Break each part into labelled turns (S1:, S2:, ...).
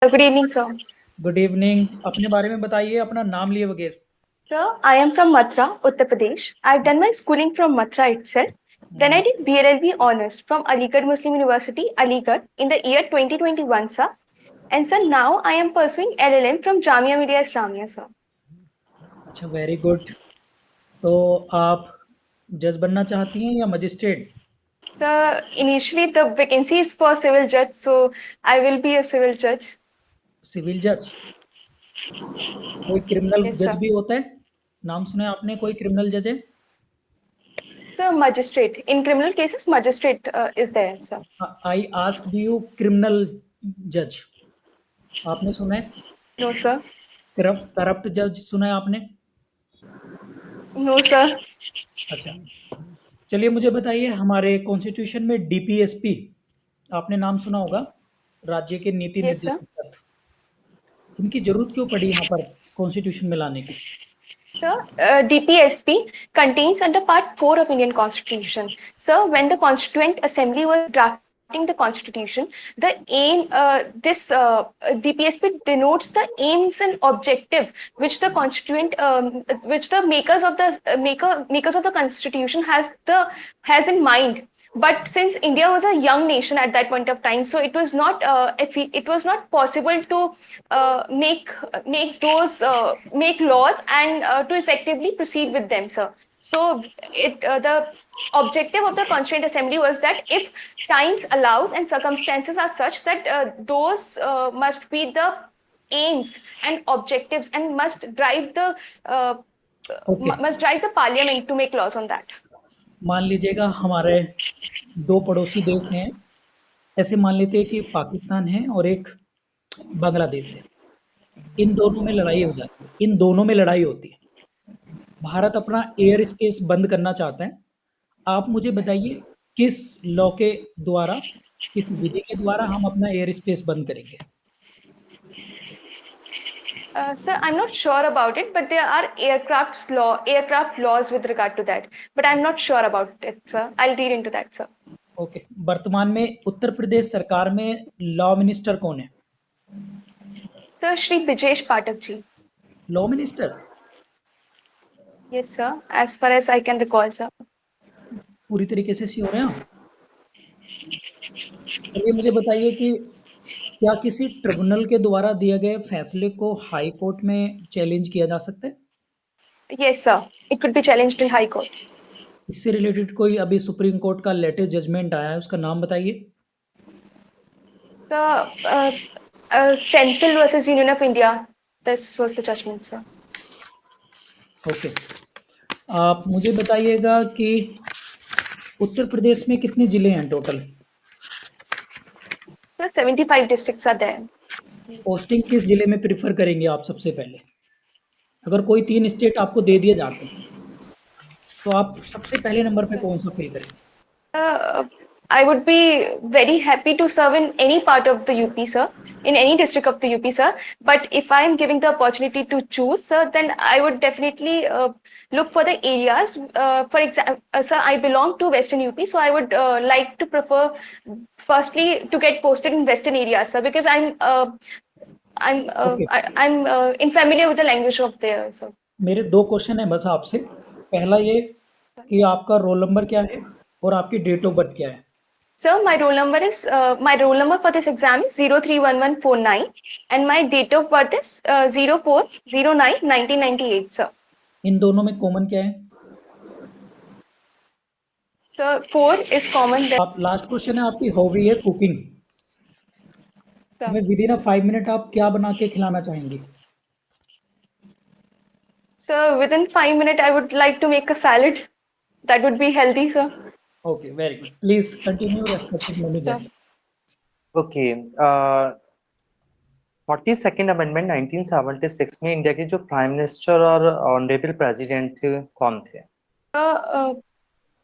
S1: Good evening, sir.
S2: Good evening. अपने बारे में बताइए, अपना नाम लिए बगैर।
S1: Sir, I am from Mathura, Uttar Pradesh. I've done my schooling from Mathura itself. Then I did BLLB honors from Aligarh Muslim University, Aligarh, in the year 2021, sir. And sir, now I am pursuing LLM from Jamia Millia Islamia, sir.
S2: अच्छा, very good. तो आप जज बनना चाहती हैं या magistrate?
S1: Sir, initially the vacancy is for civil judge, so I will be a civil judge.
S2: Civil जज? कोई क्रिमिनल
S1: Yes,
S2: जज
S1: sir.
S2: भी होता है? नाम सुना है आपने कोई क्रिमिनल जज है?
S1: Sir, magistrate. In criminal cases, magistrate is there, sir.
S2: I asked you criminal जज। आपने सुना है?
S1: No, sir.
S2: करप्ट जज सुना है आपने?
S1: No, sir.
S2: अच्छा, चलिए मुझे बताइए, हमारे कॉन्स्टिट्यूशन में डीपीएसपी आपने नाम सुना होगा, राज्य के नीति
S1: Yes, sir.
S2: निर्देशक। इनकी जरूरत क्यों पड़ी यहाँ पर कॉन्स्टिट्यूशन में लाने की?
S1: Sir, DPSP contains under Part 4 of Indian Constitution. Sir, when the Constituent Assembly was drafting the Constitution, the aim, DPSP denotes the aims and objective which the Constituent, which the makers of the makers of the Constitution has in mind. But since India was a young nation at that point of time, so it was not possible to make laws and to effectively proceed with them, sir. So the objective of the Constituent Assembly was that if times allows and circumstances are such that those must be the aims and objectives and uh,
S2: okay,
S1: must drive the parliament to make laws on that.
S2: मान लीजिएगा हमारे दो पड़ोसी देश हैं। ऐसे मान लेते हैं कि पाकिस्तान है और एक बांग्लादेश है। इन दोनों में लड़ाई हो जाती है, इन दोनों में लड़ाई होती है। भारत अपना एयर स्पेस बंद करना चाहता है। आप मुझे बताइए, किस लॉ के द्वारा, किस विधि के द्वारा हम अपना एयर स्पेस बंद करेंगे?
S1: Sir, I'm not sure about it, but there are aircraft laws with regard to that. But I'm not sure about it, sir. I'll read into that, sir.
S2: Okay, वर्तमान में उत्तर प्रदेश सरकार में लॉ मिनिस्टर कौन है?
S1: Sir, Shri Bijesh Pathak ji.
S2: Law minister?
S1: Yes, sir. As far as I can recall, sir.
S2: पूरी तरीके से sure हैं आप? चलिए मुझे बताइए कि क्या किसी ट्रिब्यूनल के द्वारा दिए गए फैसले को हाई कोर्ट में चैलेंज किया जा सकता है?
S1: Yes, sir. It could be challenged in High Court.
S2: इससे रिलेटेड कोई अभी सुप्रीम कोर्ट का लेटेस्ट जजमेंट आया है, उसका नाम बताइए।
S1: Sir, Central versus Union of India. This was the judgment, sir.
S2: Okay, आप मुझे बताइएगा कि उत्तर प्रदेश में कितने जिले हैं total?
S1: Sir, 75 districts are there.
S2: Posting किस जिले में प्रेफर करेंगे आप सबसे पहले? अगर कोई 3 स्टेट आपको दे दिए जाते हैं, तो आप सबसे पहले नंबर पे कौन सा फिल करेंगे?
S1: I would be very happy to serve in any part of the UP, sir, in any district of the UP, sir. But if I am given the opportunity to choose, sir, then I would definitely look for the areas. For example, sir, I belong to Western UP, so I would like to prefer, firstly, to get posted in Western areas, sir, because
S2: okay,
S1: I'm in familiar with the language of there, sir.
S2: मेरे 2 question हैं बस आपसे। पहला ये कि आपका roll number क्या है और आपकी डेट ऑफ बर्थ क्या है?
S1: Sir, my roll number for this exam is 031149 and my date of birth is 04091998, sir.
S2: इन दोनों में कॉमन क्या है?
S1: Sir, 4 is common there,
S2: आप लास्ट क्वेश्चन है, आपकी हॉबी है कुकिंग।
S1: sir.
S2: हमें विदिन 5 मिनट आप क्या बना के खिलाना चाहेंगी?
S1: Sir, within 5 minutes, I would like to make a salad. That would be healthy, sir.
S2: Okay, very good. Please continue respected managers.
S3: Okay, 42nd amendment 1976 में इंडिया के जो प्राइम मिनिस्टर और ऑनरेबल प्रेसिडेंट थे कौन थे?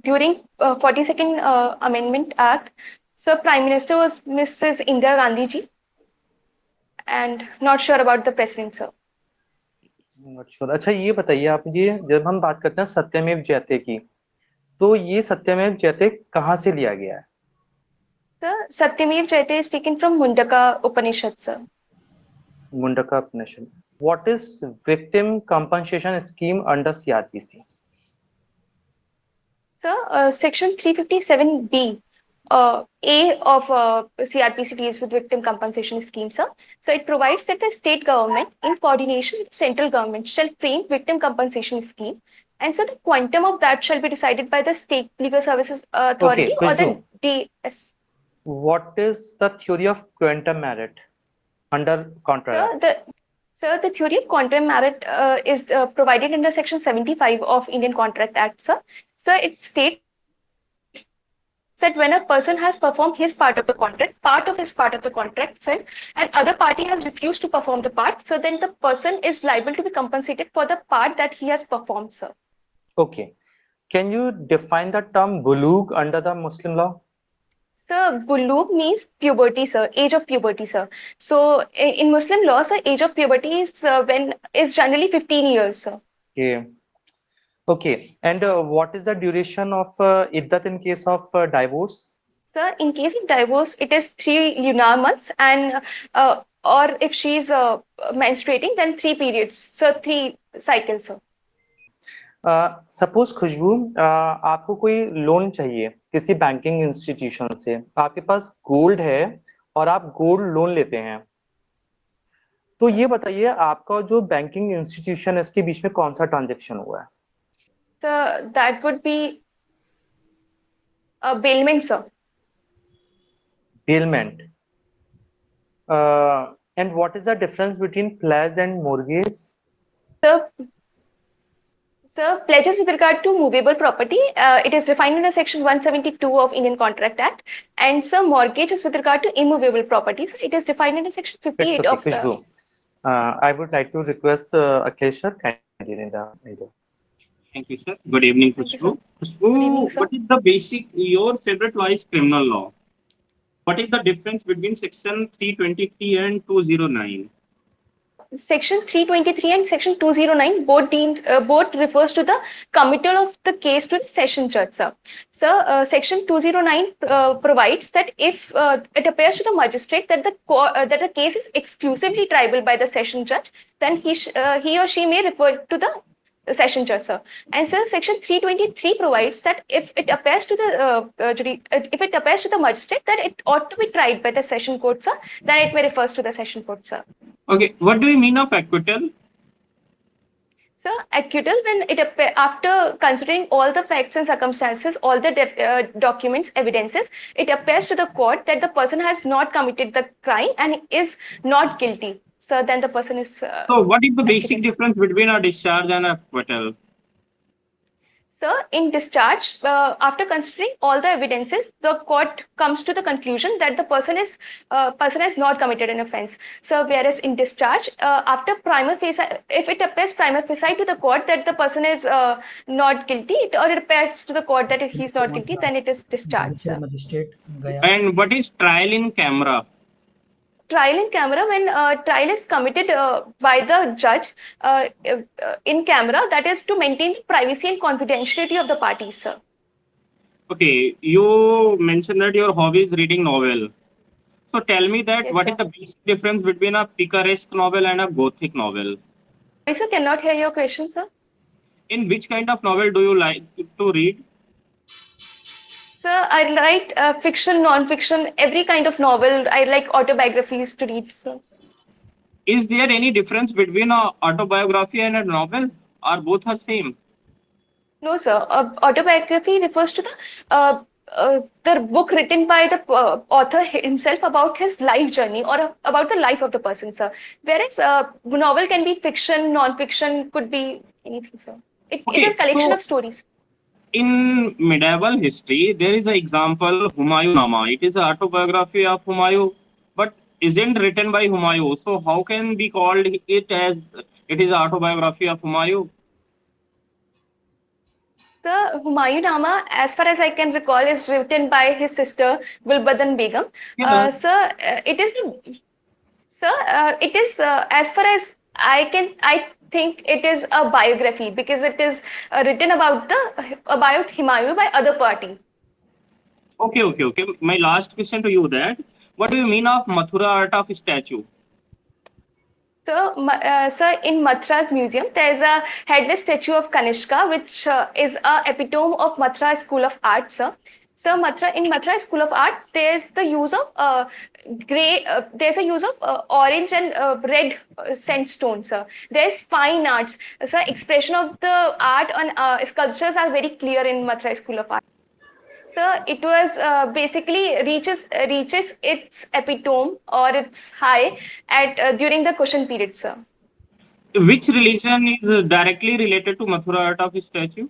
S1: During 42nd Amendment Act, sir, Prime Minister was Mrs. Indira Gandhi ji, and not sure about the president, sir.
S3: अच्छा, ये बताइए आप मुझे, जब हम बात करते हैं सत्यमेव जयते की, तो ये सत्यमेव जयते कहाँ से लिया गया है?
S1: Sir, Satyamev Jayate is taken from Mundaka Upanishad, sir.
S3: Mundaka Upnation. What is victim compensation scheme under CRPC?
S1: So, Section 357B A of CRPC deals with victim compensation scheme, sir. So it provides that the state government, in coordination with central government, shall frame victim compensation scheme, and so the quantum of that shall be decided by the state legal services authority
S3: Okay,
S1: or the
S3: Khushboo,
S1: DS.
S3: what is the theory of quantum merit under Contract
S1: So
S3: Act?
S1: the theory of quantum merit is provided under Section 75 of Indian Contract Act, sir. So it states that when a person has performed his part of the contract, part of his part of the contract, sir, and other party has refused to perform the part, so then the person is liable to be compensated for the part that he has performed, sir.
S3: Okay. Can you define the term bulug under the Muslim law?
S1: So bulug means puberty, sir, age of puberty, sir. So in Muslim law, sir, age of puberty is generally 15 years, sir.
S3: Okay. Okay. And what is the duration of iddat in case of divorce?
S1: So in case of divorce, it is 3 lunar months, and or if she is menstruating, then 3 periods. So 3 cycles. Sir.
S3: Suppose खुशबू आपको कोई loan चाहिए किसी banking institution से, आपके पास gold है और आप gold loan लेते हैं, तो ये बताइए आपका जो बैंकिंग इंस्टीट्यूशन है इसके बीच में कौन सा ट्रांजेक्शन हुआ है?
S1: So that would be a bailment, sir.
S3: Bailment. And what is the difference between pledge and mortgage?
S1: So, pledges with regard to movable property, it is defined under Section 172 of Indian Contract Act, and so mortgage is with regard to immovable properties. It is defined under Section
S3: It's
S1: 58
S3: okay,
S1: of the.
S3: Khushboo. I would like to request Akhilesh sir kindly in the middle.
S4: Thank you, sir. Good evening,
S1: Thank you, sir.
S4: Khushboo.
S1: Good evening,
S4: Khushboo,
S1: sir.
S4: what is the basic, your favorite law is criminal law. What is the difference between section 323 and 209?
S1: Section 323 and Section 209 both refers to the committal of the case to the session judge, sir. So, Section 209 provides that if it appears to the magistrate that the case is exclusively triable by the session judge, then he or she may refer to the session judge, sir. And so, Section 323 provides that if it appears to the magistrate that it ought to be tried by the session court, sir, then it may refers to the session court, sir.
S4: Okay, what do you mean of acquittal?
S1: So, acquittal, when after considering all the facts and circumstances, all the documents, evidences, it appears to the court that the person has not committed the crime and is not guilty. So then the person is.
S4: So, what is the basic
S1: acquitted.
S4: difference between a discharge and a acquittal?
S1: So, in discharge, after considering all the evidences, the court comes to the conclusion that the person has not committed an offence. So, whereas in discharge, after prima facie, if it appears prima facie to the court that the person is not guilty, or it appears to the court that he is not guilty, then it is discharged.
S2: Judiciary magistrate gaya.
S4: And what is trial in camera?
S1: Trial in camera, when trial is committed by the judge in camera, that is to maintain the privacy and confidentiality of the parties, sir.
S4: Okay, you mentioned that your hobby is reading novel. So tell me that
S1: Yes,
S4: what
S1: sir.
S4: is the basic difference between a picaresque novel and a gothic novel?
S1: Sorry, sir, cannot hear your question, sir.
S4: In which kind of novel do you like to read?
S1: Sir, I write fiction, non-fiction, every kind of novel. I like autobiographies to read, sir.
S4: Is there any difference between a autobiography and a novel, or both are same?
S1: No, sir. Autobiography refers to the book written by the author himself about his life journey or about the life of the person, sir. Whereas novel can be fiction, non-fiction, could be anything, sir. It is a collection of stories.
S4: In medieval history, there is an example, Humayunama. It is an autobiography of Humayun, but isn't written by Humayun. So how can be called it as it is an autobiography of Humayun?
S1: The Humayunama, as far as I can recall, is written by his sister Gulbadan Begum.
S4: Yeah.
S1: Sir, it is as far as I think it is a biography because it is written about Humayun by other party.
S4: Okay. My last question to you that what do you mean of Mathura art of statue?
S1: Sir, in Mathura's museum, there is a headless statue of Kanishka, which is a epitome of Mathura School of Art, sir. So, in Mathura School of Art, there's the use of there's a use of orange and red sandstone, sir. There's fine arts, sir. Expression of the art on sculptures are very clear in Mathura School of Art. So it was basically reaches its epitome or its high at during the Kushan period, sir.
S4: Which religion is directly related to Mathura art of statue?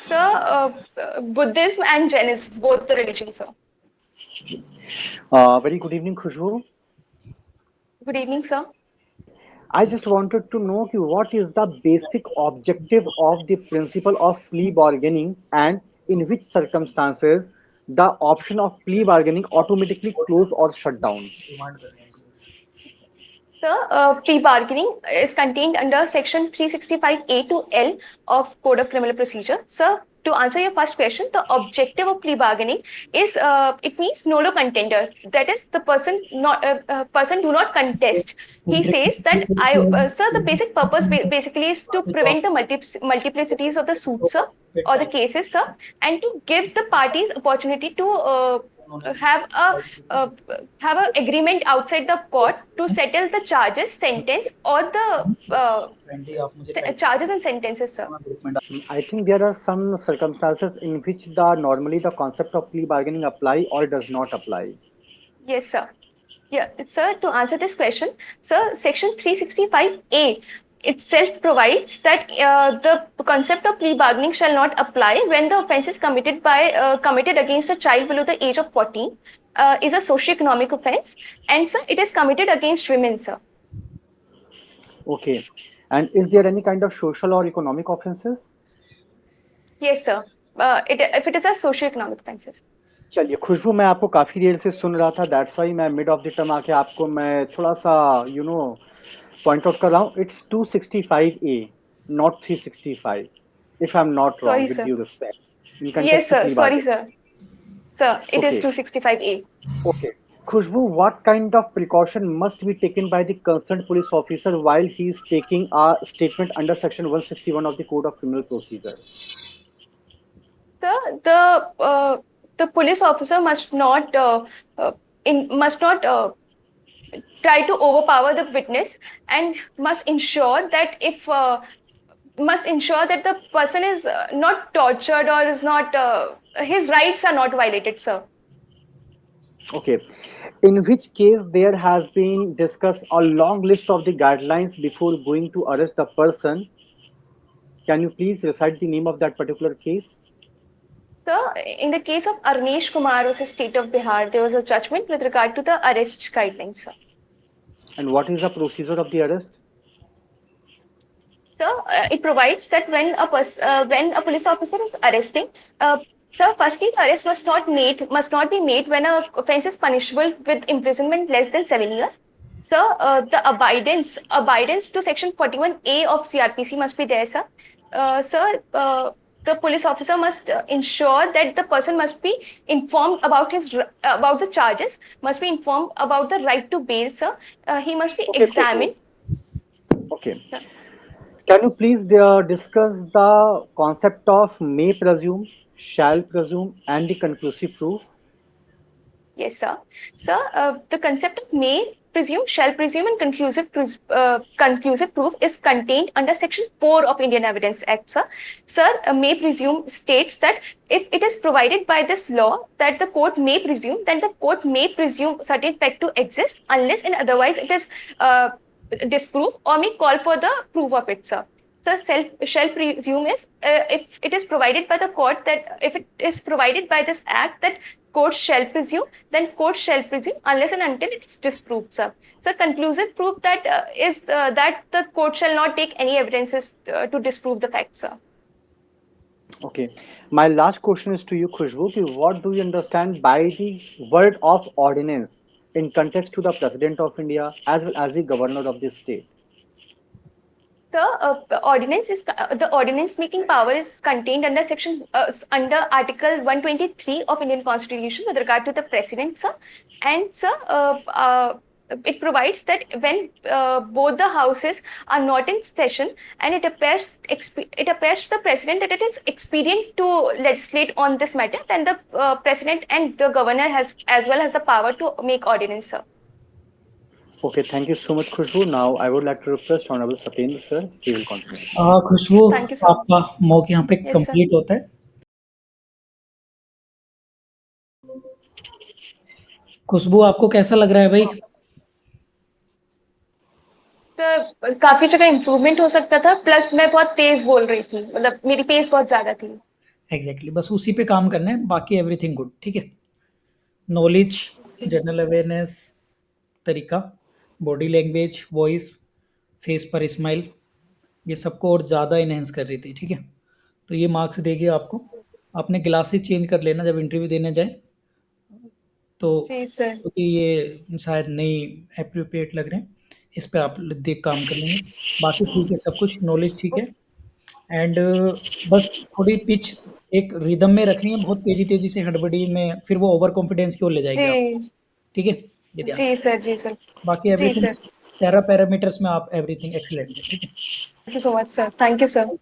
S1: So Buddhism and Jainism, both the religions, sir.
S5: Very good evening, Khushboo.
S1: Good evening, sir.
S5: I just wanted to know what is the basic objective of the principle of plea bargaining and in which circumstances the option of plea bargaining automatically close or shut down.
S1: So, pre-bargaining is contained under Section 365A to L of Code of Criminal Procedure. So, to answer your first question, the objective of plea bargaining is it means nolo contender. That is, the person do not contest. He says that sir, the basic purpose basically is to prevent the multiplicities of the suits, sir, or the cases, sir, and to give the parties opportunity to have a uh, have an agreement outside the court to settle the charges, sentence, or the charges and sentences, sir.
S5: I think there are some circumstances in which the normally the concept of plea bargaining apply or does not apply.
S1: Yes, sir. Yeah, sir, to answer this question, sir, Section 365A itself provides that the concept of plea bargaining shall not apply when the offence is committed against a child below the age of 14, is a socio-economic offence, and sir, it is committed against women, sir.
S5: Okay. And is there any kind of social or economic offenses?
S1: Yes, sir. If it is a socio-economic offences.
S5: चलिए खुशबू मैं आपको काफी देर से सुन रहा था that's why मैं mid of the term आके आपको मैं थोड़ा सा पॉइंट आउट कर रहा हूँ it's 265A not 365 if I'm not wrong
S1: Sorry,
S5: with
S1: sir.
S5: due respect in
S1: Yes,
S5: context
S1: sir.
S5: of plea
S1: Sorry,
S5: bargaining.
S1: sir. Sir, it is
S5: Okay.
S1: 265A.
S5: Okay. Khushboo, what kind of precaution must be taken by the concerned police officer while he is taking a statement under section 161 of the Code of Criminal Procedure?
S1: Sir, the police officer must not must not try to overpower the witness and must ensure that the person is not tortured or is not his rights are not violated, sir.
S5: Okay. In which case there has been discussed a long list of the guidelines before going to arrest the person. Can you please recite the name of that particular case?
S1: So, in the case of Arnesh Kumar versus State of Bihar, there was a judgment with regard to the arrest guidelines, sir.
S5: And what is the procedure of the arrest?
S1: So, it provides that when a police officer is arresting, so firstly, the arrest must not be made when a offence is punishable with imprisonment less than 7 years. So, the abidance to Section 41A of CRPC must be there, sir. Sir, the police officer must ensure that the person must be informed about about the charges, must be informed about the right to bail, sir. He must be examined.
S5: Okay. Can you please discuss the concept of may presume, shall presume, and the conclusive proof?
S1: Yes, sir. Sir, the concept of may presume, shall presume, and conclusive proof is contained under Section 4 of Indian Evidence Act, sir. Sir, may presume states that if it is provided by this law that the court may presume, then the court may presume certain fact to exist unless and otherwise it is disproved or may call for the proof of it, sir. So shall presume is if it is provided by the court that if it is provided by this act that court shall presume, then court shall presume unless and until it is disproved, sir. So conclusive proof that is that the court shall not take any evidences to disprove the fact, sir.
S5: Okay. My last question is to you, Khushboo. What do you understand by the word of ordinance in context to the President of India as well as the Governor of the state?
S1: The ordinance making power is contained under under Article 123 of Indian Constitution with regard to the President, sir. And sir, it provides that when both the houses are not in session, and it appears to the president that it is expedient to legislate on this matter, then the president and the governor has as well has the power to make ordinance, sir.
S5: Okay, thank you so much, Khushboo. Now I would like to request Honorable Satyendra sir. He will continue.
S2: Khushboo,
S1: Thank you, sir.
S2: आपका mock यहाँ पे
S1: Yes, sir.
S2: Complete होता है। खुशबू, आपको कैसा लग रहा है भाई?
S1: सर काफी जगह इम्प्रूवमेंट हो सकता था, प्लस मैं बहुत तेज बोल रही थी, मतलब मेरी पेस बहुत ज्यादा थी।
S2: एग्जैक्टली, बस उसी पे काम करना है, बाकी एवरीथिंग गुड। ठीक है, नॉलेज, जनरल अवेयरनेस, तरीका, बॉडी लैंग्वेज, वॉइस, फेस पर स्माइल, ये सबको और ज़्यादा इनहेंस कर रही थी। ठीक है, तो ये मार्क्स देगी आपको। आपने ग्लासेस चेंज कर लेना जब इंटरव्यू देने जाए, तो
S1: जी सर।
S2: क्योंकि ये शायद नहीं एप्रोप्रिएट लग रहे हैं, इस पे आप देख काम कर लेंगे। बाकी ठीक है, सब कुछ नॉलेज ठीक है। एंड बस थोड़ी पिच एक रिदम में रखनी है, बहुत तेजी से हड़बड़ी में फिर वो ओवर कॉन्फिडेंस की ओर ले जाएगी आप।
S1: जी
S2: ठीक है, ये ध्यान
S1: जी सर। जी सर।
S2: बाकी
S1: जी
S2: एवरीथिंग
S1: सर।
S2: सारा पैरामीटर्स में आप एवरीथिंग एक्सीलेंट है। ठीक है,
S1: thank you so much sir. Thank you sir.